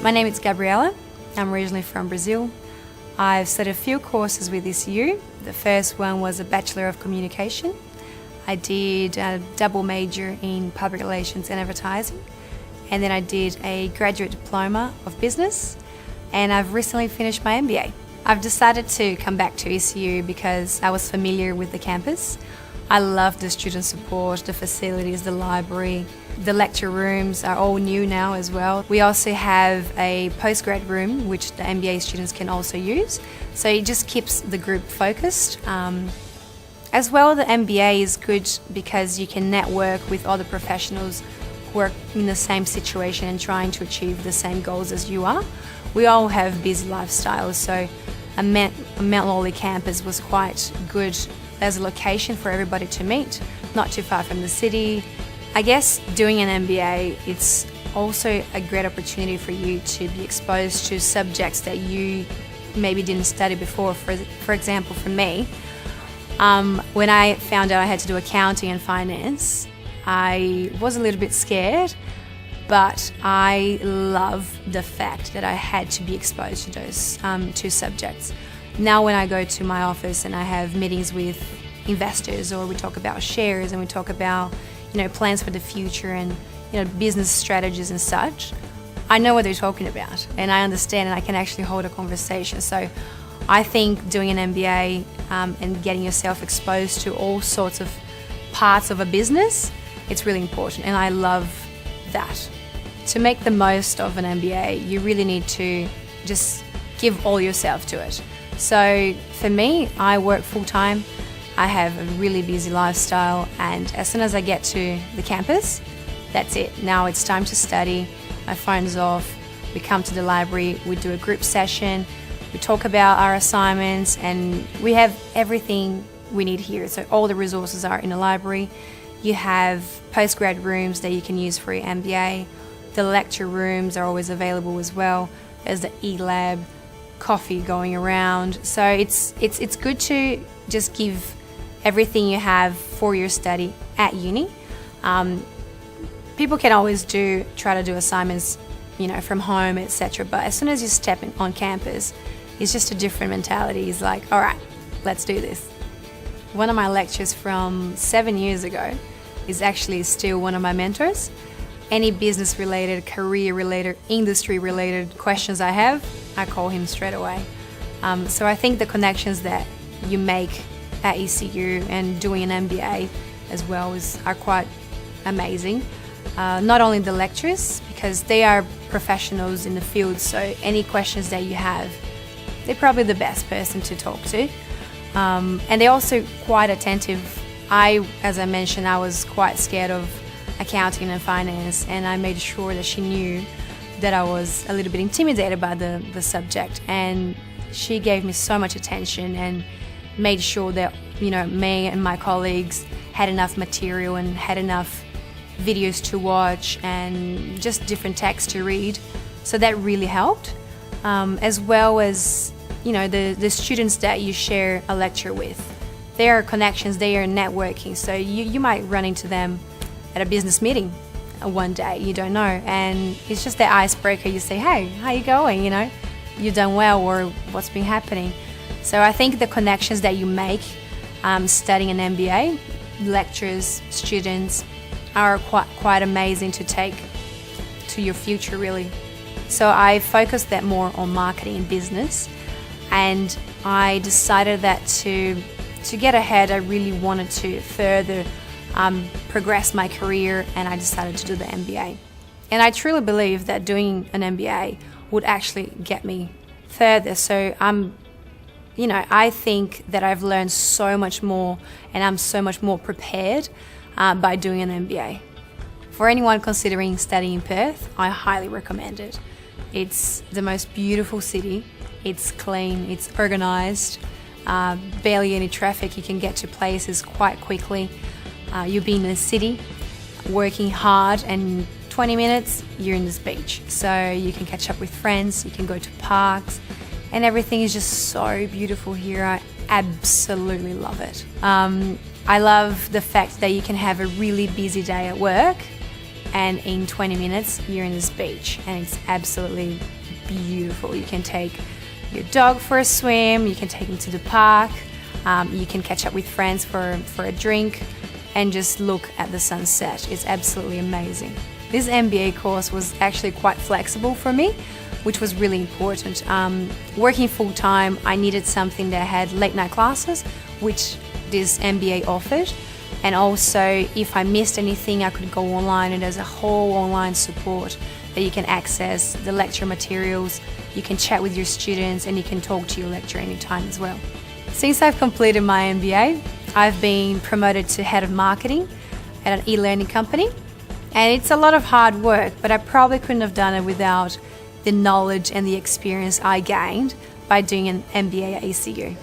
My name is Gabriela. I'm originally from Brazil. I've studied a few courses with ECU. The first one was a Bachelor of Communication. I did a double major in Public Relations and Advertising. And then I did a graduate diploma of business. And I've recently finished my MBA. I've decided to come back to ECU because I was familiar with the campus. I love the student support, the facilities, the library. The lecture rooms are all new now as well. We also have a postgrad room which the MBA students can also use. So it just keeps the group focused. As well, the MBA is good because you can network with other professionals who are in the same situation and trying to achieve the same goals as you are. We all have busy lifestyles, so a Mount Lawley campus was quite good as a location for everybody to meet, not too far from the city. I guess doing an MBA, it's also a great opportunity for you to be exposed to subjects that you maybe didn't study before. For example, for me, when I found out I had to do accounting and finance, I was a little bit scared, but I love the fact that I had to be exposed to those two subjects. Now when I go to my office and I have meetings with investors, or we talk about shares and we talk about plans for the future and business strategies and such, I know what they're talking about and I understand and I can actually hold a conversation. So I think doing an MBA and getting yourself exposed to all sorts of parts of a business, it's really important, and I love that. To make the most of an MBA, you really need to just give all yourself to it. So for me, I work full-time. I have a really busy lifestyle, and as soon as I get to the campus, that's it. Now it's time to study. My phone's off. We come to the library, we do a group session, we talk about our assignments, and we have everything we need here. So all the resources are in the library. You have postgrad rooms that you can use for your MBA. The lecture rooms are always available as well. There's the e-lab, coffee going around. So it's good to just give everything you have for your study at uni. People can always try to do assignments, from home, etc. But as soon as you step on campus, it's just a different mentality. It's like, all right, let's do this. One of my lectures from 7 years ago is actually still one of my mentors. Any business-related, career-related, industry-related questions I have, I call him straight away. So I think the connections that you make at ECU and doing an MBA as well are quite amazing. Not only the lecturers, because they are professionals in the field, so any questions that you have, they're probably the best person to talk to. And they're also quite attentive. As I mentioned, I was quite scared of accounting and finance, and I made sure that she knew that I was a little bit intimidated by the subject, and she gave me so much attention and made sure that me and my colleagues had enough material and had enough videos to watch and just different texts to read. So that really helped, as well as the students that you share a lecture with. They are connections, they are networking, so you might run into them at a business meeting one day, you don't know, and it's just that icebreaker. You say, hey, how you going, you done well, or what's been happening. So I think the connections that you make studying an MBA, lecturers, students, are quite amazing to take to your future, really. So I focused that more on marketing and business, and I decided that to get ahead, I really wanted to further progress my career, and I decided to do the MBA. And I truly believe that doing an MBA would actually get me further. So I think that I've learned so much more, and I'm so much more prepared by doing an MBA. For anyone considering studying in Perth, I highly recommend it. It's the most beautiful city. It's clean, it's organised, barely any traffic. You can get to places quite quickly. You'll be in the city, working hard, and 20 minutes, you're in this beach. So you can catch up with friends, you can go to parks, and everything is just so beautiful here. I absolutely love it. I love the fact that you can have a really busy day at work and in 20 minutes you're in this beach, and it's absolutely beautiful. You can take your dog for a swim, you can take him to the park, you can catch up with friends for a drink and just look at the sunset. It's absolutely amazing. This MBA course was actually quite flexible for me, which was really important. Working full-time, I needed something that had late night classes, which this MBA offered. And also, if I missed anything, I could go online, and there's a whole online support that you can access, the lecture materials, you can chat with your students, and you can talk to your lecturer anytime as well. Since I've completed my MBA, I've been promoted to head of marketing at an e-learning company. And it's a lot of hard work, but I probably couldn't have done it without the knowledge and the experience I gained by doing an MBA at ECU.